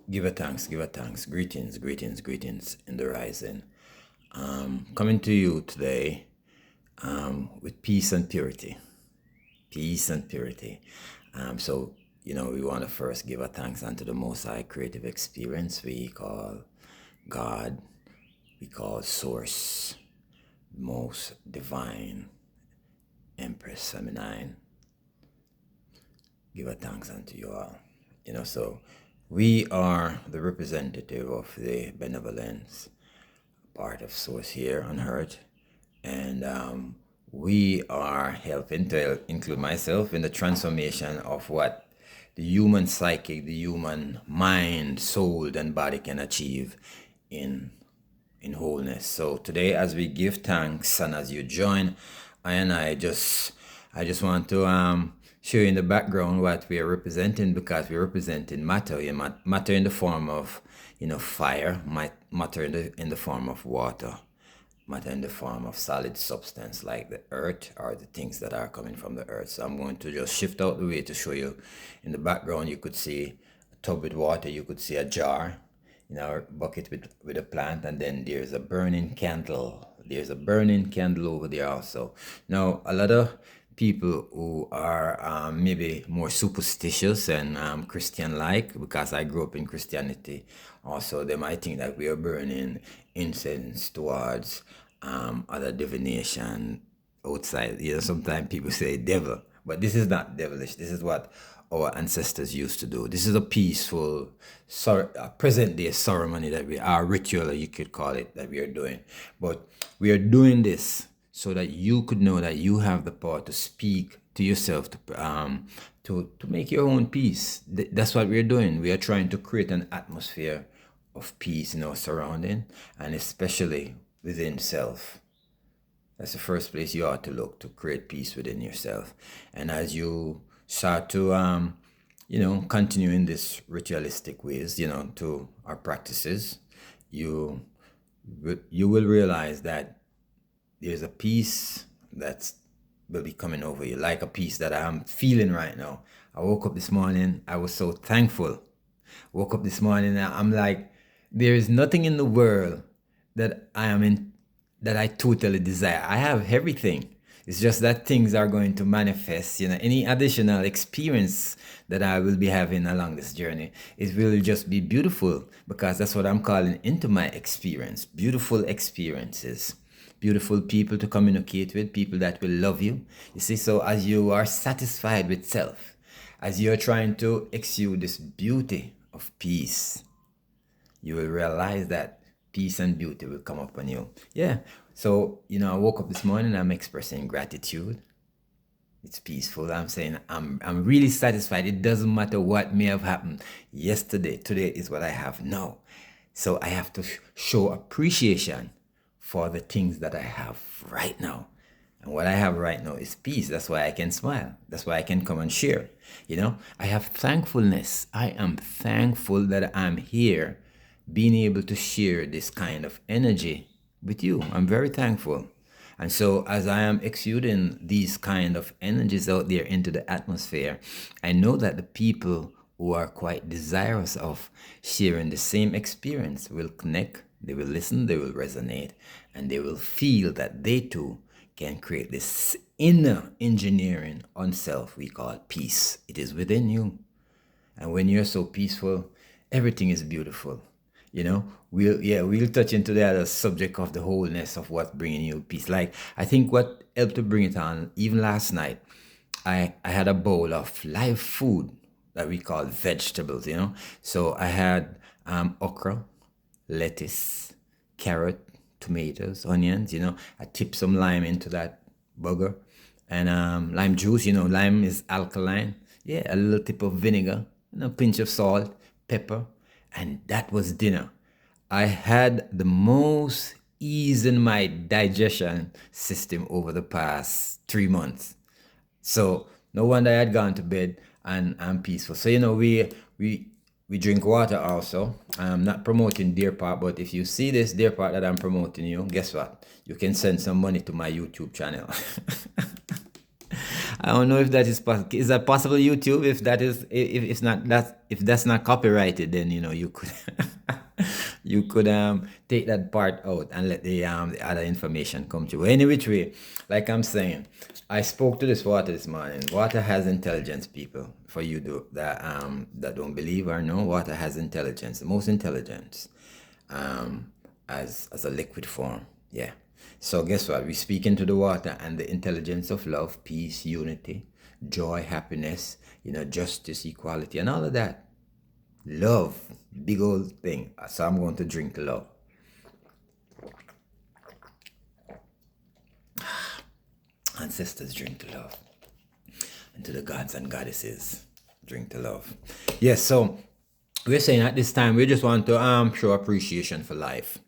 Give a thanks, give a thanks. Greetings, greetings, greetings in the rising. Coming to you today with peace and purity. Peace and purity. We want to first give a thanks unto the Most High creative experience we call God, we call Source, Most Divine, Empress Feminine. Give a thanks unto you all. So we are the representative of the benevolence part of Source here on earth, and we are helping to include myself in the transformation of what the human psychic, the human mind, soul, and body can achieve in wholeness. So today, as we give thanks and as you join, I just want to show you in the background what we are representing, because we're representing matter. Matter in the form of fire, matter in the form of water, matter in the form of solid substance like the earth or the things that are coming from the earth. So I'm going to just shift out the way to show you. In the background you could see a tub with water, you could see a jar in our bucket with a plant, and then there's a burning candle. There's a burning candle over there also. Now, a lot of people who are maybe more superstitious and Christian-like, because I grew up in Christianity, also they might think that we are burning incense towards other divination outside. Sometimes people say devil, but this is not devilish. This is what our ancestors used to do. This is a peaceful, present day ceremony that our ritual, you could call it, that we are doing. But we are doing this so that you could know that you have the power to speak to yourself, to make your own peace. That's what we're doing. We are trying to create an atmosphere of peace in our surrounding, and especially within self. That's the first place you ought to look, to create peace within yourself. And as you start to continue in this ritualistic ways, to our practices, you will realize that there's a peace that will be coming over you, like a peace that I'm feeling right now. I woke up this morning, I was so thankful. Woke up this morning, I'm like, there is nothing in the world that that I totally desire. I have everything. It's just that things are going to manifest. Any additional experience that I will be having along this journey, it will just be beautiful, because that's what I'm calling into my experience. Beautiful experiences, beautiful people to communicate with, people that will love you. You see, so as you are satisfied with self, as you're trying to exude this beauty of peace, you will realize that peace and beauty will come upon you. Yeah. So, I woke up this morning, I'm expressing gratitude. It's peaceful. I'm saying I'm really satisfied. It doesn't matter what may have happened yesterday. Today is what I have now. So I have to show appreciation for the things that I have right now. And what I have right now is peace. That's why I can smile. That's why I can come and share. I have thankfulness. I am thankful that I'm here, being able to share this kind of energy with you. I'm very thankful. And so as I am exuding these kind of energies out there into the atmosphere, I know that the people who are quite desirous of sharing the same experience will connect, they will listen, they will resonate, and they will feel that they too can create this inner engineering on self we call peace. It is within you. And when you're so peaceful, everything is beautiful. We'll touch into the other subject of the wholeness of what's bringing you peace. Like, I think what helped to bring it on, even last night, I had a bowl of live food that we call vegetables, So I had okra, lettuce, carrot, tomatoes, onions, I tipped some lime into that burger, and lime juice, lime is alkaline. Yeah, a little tip of vinegar, and a pinch of salt, pepper, and that was dinner. I had the most ease in my digestion system over the past 3 months. So no wonder I had gone to bed and I'm peaceful. So we drink water also. I'm not promoting Deer Park, but if you see this Deer Park that I'm promoting you, guess what? You can send some money to my YouTube channel. I don't know if that is possible. Is that possible, YouTube? If that is, if it's not that, if that's not copyrighted, then you could you could take that part out and let the other information come through. Any which way, like I'm saying, I spoke to this water this morning. Water has intelligence, people. For you that don't believe or know, water has intelligence, the most intelligence, as a liquid form. Yeah. So guess what? We speak into the water and the intelligence of love, peace, unity, joy, happiness, justice, equality, and all of that. Love, big old thing. So I'm going to drink love. Ancestors, drink to love. And to the gods and goddesses, drink to love. Yes, so we're saying at this time we just want to show appreciation for life.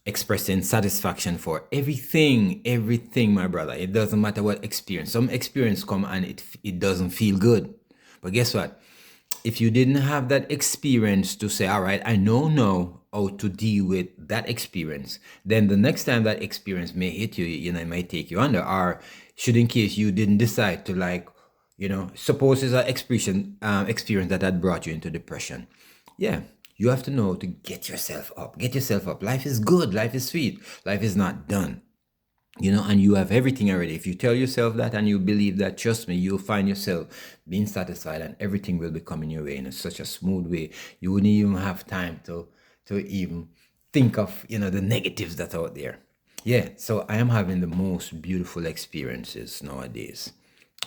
Expressing satisfaction for everything, my brother. It doesn't matter what experience. Some experience come and it doesn't feel good. But guess what? If you didn't have that experience to say, all right, I know now how to deal with that experience, then the next time that experience may hit you, it might take you under. Or should, in case you didn't decide to, suppose it's an experience that had brought you into depression. Yeah, you have to know to get yourself up. Get yourself up. Life is good. Life is sweet. Life is not done. And you have everything already. If you tell yourself that and you believe that, trust me, you'll find yourself being satisfied and everything will be coming your way in such a smooth way. You wouldn't even have time to even think of, the negatives that are out there. Yeah, so I am having the most beautiful experiences nowadays.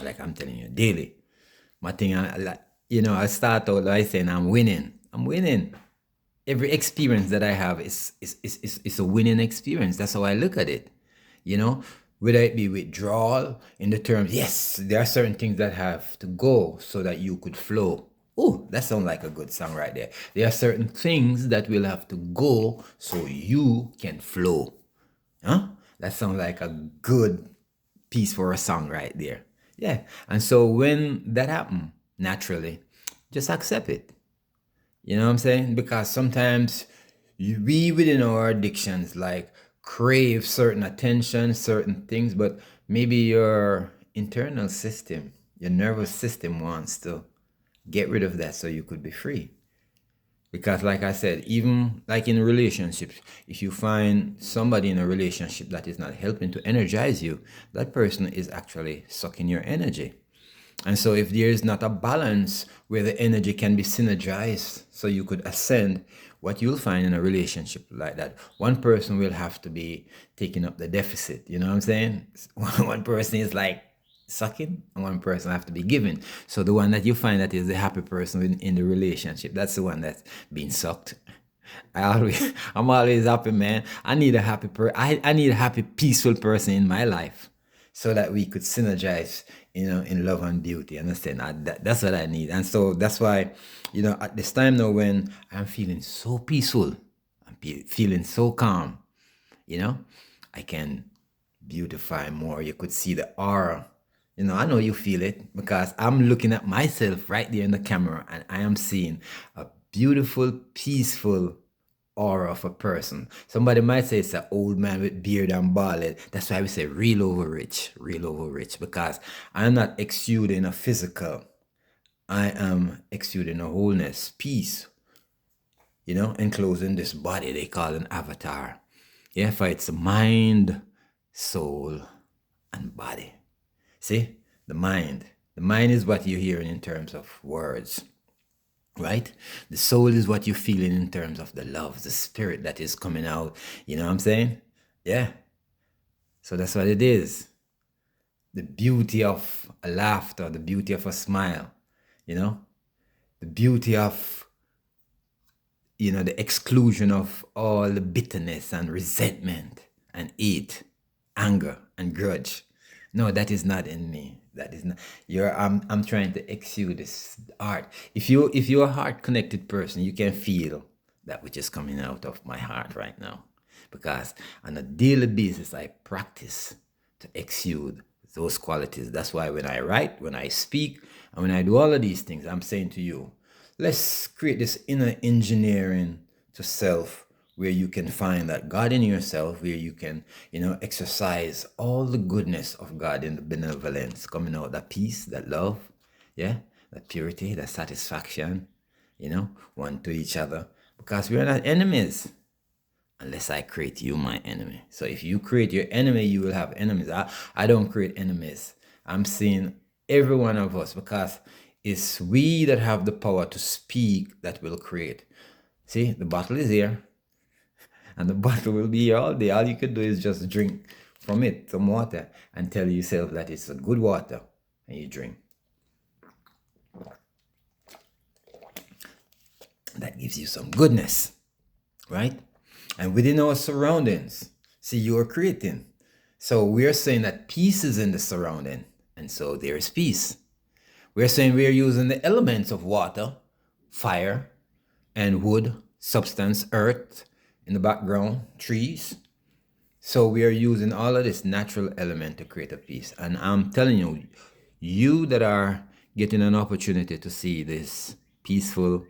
Like I'm telling you, daily. My thing, I start out by saying I'm winning. I'm winning. Every experience that I have is a winning experience. That's how I look at it. Whether it be withdrawal in the terms, yes, there are certain things that have to go so that you could flow. Oh, that sounds like a good song right there. There are certain things that will have to go so you can flow. That sounds like a good piece for a song right there. Yeah. And so when that happens, naturally, just accept it. You know what I'm saying? Because sometimes we within our addictions, crave certain attention, certain things, but maybe your internal system, your nervous system wants to get rid of that so you could be free. Because like I said, even like in relationships, if you find somebody in a relationship that is not helping to energize you, that person is actually sucking your energy. And so if there is not a balance where the energy can be synergized so you could ascend, what you'll find in a relationship like that, one person will have to be taking up the deficit. You know what I'm saying? One person is like sucking and one person have to be giving. So the one that you find that is the happy person in the relationship, that's the one that's being sucked. I'm always happy, man. I need a happy I need a happy, peaceful person in my life so that we could synergize, in love and beauty. Understand? That's what I need. And so that's why, at this time now when I'm feeling so peaceful, I'm feeling so calm, I can beautify more. You could see the aura. I know you feel it because I'm looking at myself right there in the camera and I am seeing a beautiful, peaceful aura of a person. Somebody might say it's an old man with beard and bald. That's why we say real over rich, because I'm not exuding a physical. I am exuding a wholeness, peace, enclosing this body they call an avatar. Yeah, for it's mind, soul, and body. See, the mind. The mind is what you're hearing in terms of words. Right? The soul is what you're feeling in terms of the love, the spirit that is coming out. You know what I'm saying? Yeah. So that's what it is. The beauty of a laughter, the beauty of a smile, the beauty of, the exclusion of all the bitterness and resentment and hate, anger and grudge. No, that is not in me. That is not. I'm trying to exude this heart. If you're a heart connected person, you can feel that which is coming out of my heart right now. Because on a daily basis, I practice to exude those qualities. That's why when I write, when I speak, and when I do all of these things, I'm saying to you, let's create this inner engineering to self where you can find that God in yourself, where you can, exercise all the goodness of God in the benevolence, coming out, that peace, that love, yeah, that purity, that satisfaction, one to each other, because we're not enemies unless I create you my enemy. So if you create your enemy, you will have enemies. I don't create enemies. I'm seeing every one of us, because it's we that have the power to speak that will create. See, the bottle is here, and the bottle will be here all day. All you could do is just drink from it, some water, and tell yourself that it's a good water, and you drink. That gives you some goodness, right? And within our surroundings, see, you are creating. So we're saying that peace is in the surrounding, and so there is peace. We're saying we're using the elements of water, fire, and wood, substance, earth, in the background, trees. So we are using all of this natural element to create a peace. And I'm telling you, you that are getting an opportunity to see this peaceful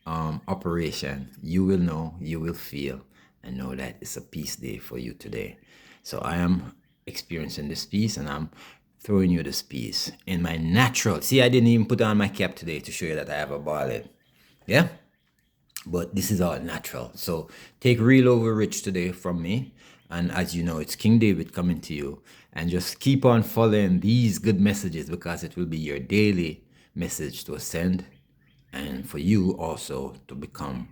operation, you will know, you will feel, and know that it's a peace day for you today. So I am experiencing this peace, and I'm throwing you this peace in my natural. See, I didn't even put on my cap today to show you that I have a ball. Yeah, but this is all natural. So take real over rich today from me, and as you know, it's King David coming to you, and just keep on following these good messages, because it will be your daily message to ascend, and for you also to become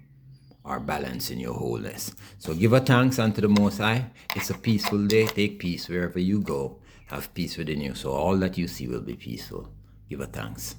our balance in your wholeness. So give a thanks unto the Most High. It's a peaceful day. Take peace wherever you go. Have peace within you, so all that you see will be peaceful. Give a thanks.